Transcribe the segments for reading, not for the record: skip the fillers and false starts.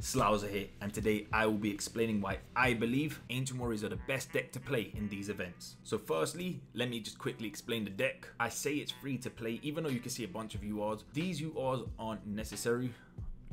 Slouser here, and today I will be explaining why I believe Ancient Warriors are the best deck to play in these events. So firstly, let me just quickly explain the deck. I say it's free to play, even though you can see a bunch of URs. These URs aren't necessary.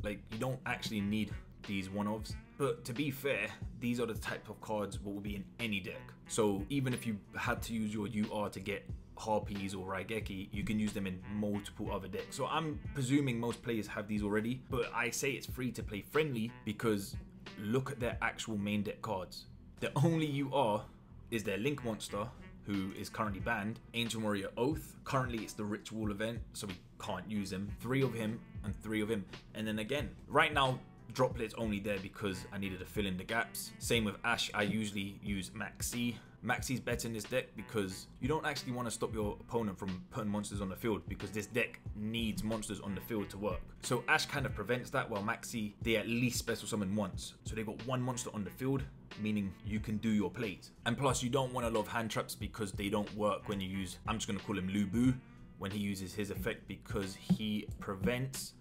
Like, you don't actually need these one-offs. But to be fair, these are the type of cards what will be in any deck. So even if you had to use your UR to get Harpies or Raigeki, you can use them in multiple other decks. So I'm presuming most players have these already, but I say it's free to play friendly because look at their actual main deck cards. The only UR is their Link Monster, who is currently banned, Ancient Warrior Oath. Currently it's the Ritual event, so we can't use him. 3 of him and 3 of him. And then again, right now, Droplet's only there because I needed to fill in the gaps. Same with Ash, I usually use Maxi. Maxi's better in this deck because you don't actually want to stop your opponent from putting monsters on the field, because this deck needs monsters on the field to work. So Ash kind of prevents that, while Maxi, they at least special summon once. So they've got one monster on the field, meaning you can do your plays. And plus you don't want a lot of hand traps because they don't work when you use, I'm just going to call him Lubu, when he uses his effect, because he prevents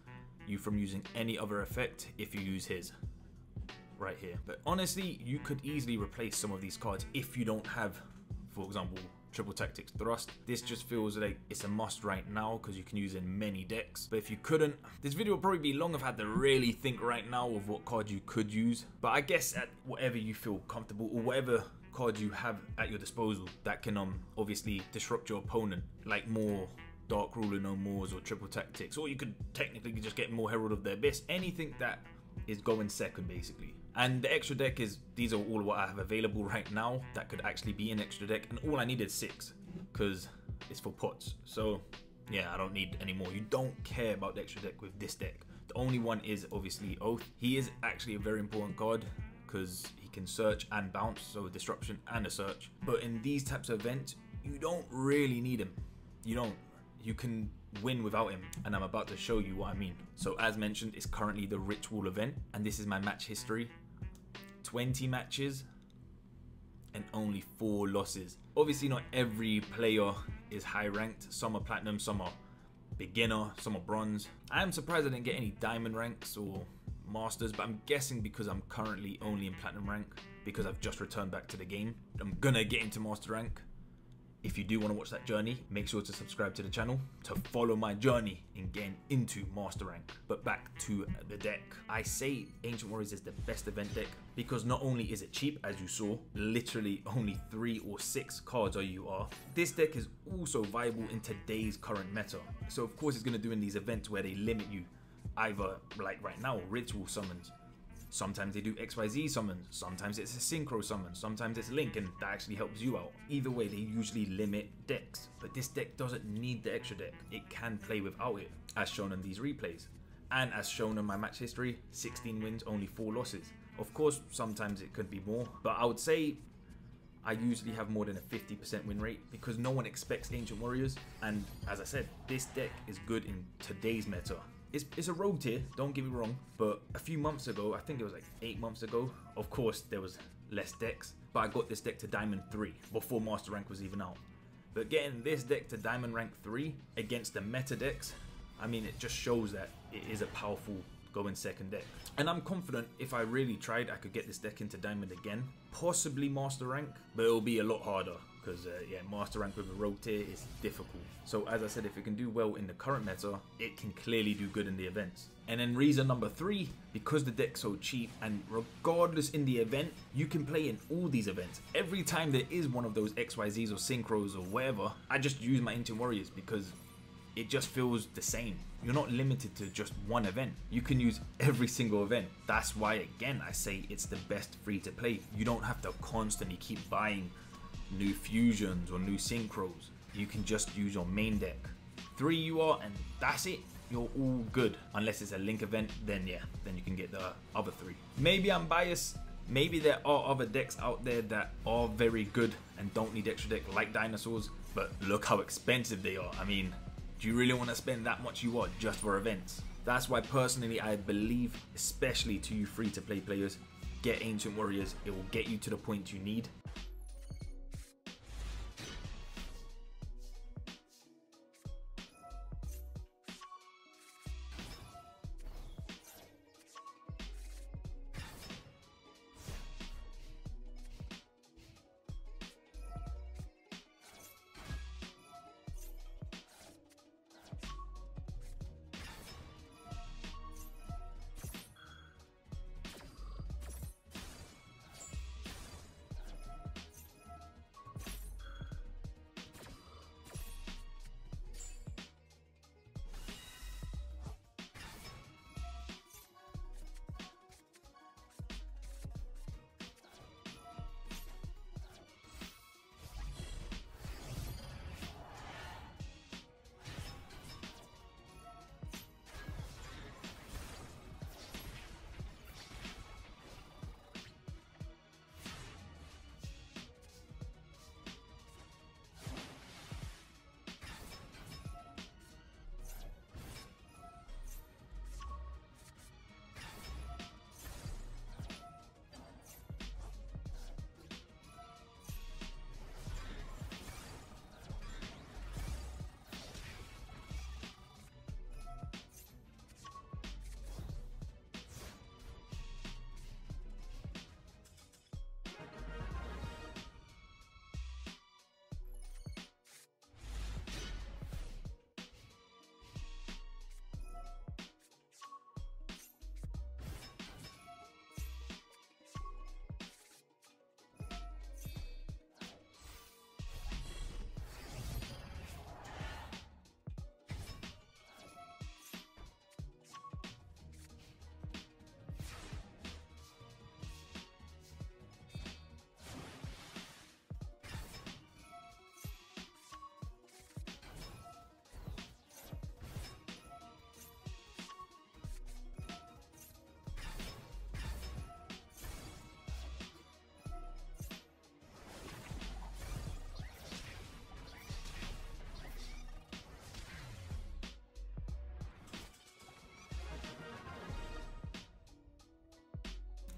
you from using any other effect if you use his right here. But honestly, you could easily replace some of these cards if you don't have, for example, Triple Tactics Thrust. This just feels like it's a must right now because you can use it in many decks. But if you couldn't, this video would probably be long. I've had to really think right now of what cards you could use. But I guess at whatever you feel comfortable, or whatever cards you have at your disposal that can obviously disrupt your opponent, like more Dark Ruler No Mores or Triple Tactics, or you could technically just get more Herald of the Abyss. Anything that is going second, basically. And the extra deck is, these are all what I have available right now that could actually be an extra deck, and all I needed 6 because it's for pots. So yeah, I don't need any more. You don't care about the extra deck with this deck. The only one is obviously Oath. He is actually a very important card because he can search and bounce, so disruption and a search. But in these types of events, you don't really need him. You don't. You can win without him, and I'm about to show you what I mean. So as mentioned, it's currently the Ritual event, and this is my match history. 20 matches and only 4 losses. Obviously not every player is high ranked. Some are platinum, some are beginner, some are bronze. I am surprised I didn't get any diamond ranks or masters, but I'm guessing because I'm currently only in platinum rank because I've just returned back to the game. I'm gonna get into master rank. If you do want to watch that journey, make sure to subscribe to the channel to follow my journey in getting into master rank. But back to the deck. I say Ancient Warriors is the best event deck because not only is it cheap, as you saw, literally only 3 or 6 cards are UR. This deck is also viable in today's current meta. So of course it's going to do in these events where they limit you, either like right now, Ritual summons. Sometimes they do XYZ summons, sometimes it's a synchro summon, sometimes it's Link, and that actually helps you out. Either way, they usually limit decks, but this deck doesn't need the extra deck. It can play without it, as shown in these replays. And as shown in my match history, 16 wins, only 4 losses. Of course, sometimes it could be more, but I would say I usually have more than a 50% win rate because no one expects Ancient Warriors. And as I said, this deck is good in today's meta. It's a rogue tier, don't get me wrong, but a few months ago, I think it was like 8 months ago, of course there was less decks, but I got this deck to Diamond 3 before Master Rank was even out. But getting this deck to Diamond Rank 3 against the meta decks, I mean, it just shows that it is a powerful going second deck. And I'm confident if I really tried, I could get this deck into Diamond again, possibly Master Rank, but it'll be a lot harder. Because yeah, Master Rank with a rogue tier is difficult. So as I said, if it can do well in the current meta, it can clearly do good in the events. And then reason number 3, because the deck's so cheap, and regardless in the event, you can play in all these events. Every time there is one of those XYZs or synchros or whatever, I just use my Ancient Warriors because it just feels the same. You're not limited to just one event. You can use every single event. That's why, again, I say it's the best free to play. You don't have to constantly keep buying new fusions or new synchros. You can just use your main deck. 3 UR and that's it. You're all good. Unless it's a Link event, then yeah, then you can get the other 3. Maybe I'm biased. Maybe there are other decks out there that are very good and don't need extra deck, like dinosaurs, but look how expensive they are. I mean, do you really want to spend that much UR just for events? That's why personally I believe, especially to you free to play players, get Ancient Warriors. It will get you to the point you need.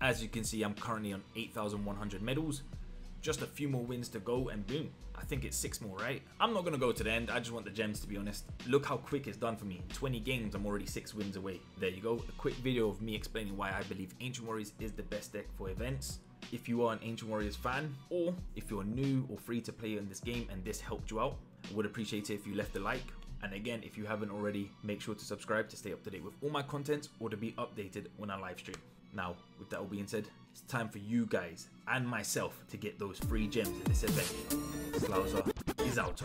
As you can see, I'm currently on 8,100 medals. Just a few more wins to go and boom. I think it's 6 more, right? I'm not going to go to the end. I just want the gems, to be honest. Look how quick it's done for me. 20 games, I'm already 6 wins away. There you go. A quick video of me explaining why I believe Ancient Warriors is the best deck for events. If you are an Ancient Warriors fan, or if you're new or free to play in this game and this helped you out, I would appreciate it if you left a like. And again, if you haven't already, make sure to subscribe to stay up to date with all my content or to be updated when I live stream. Now, with that all being said, it's time for you guys and myself to get those free gems in this event. Slauza is out.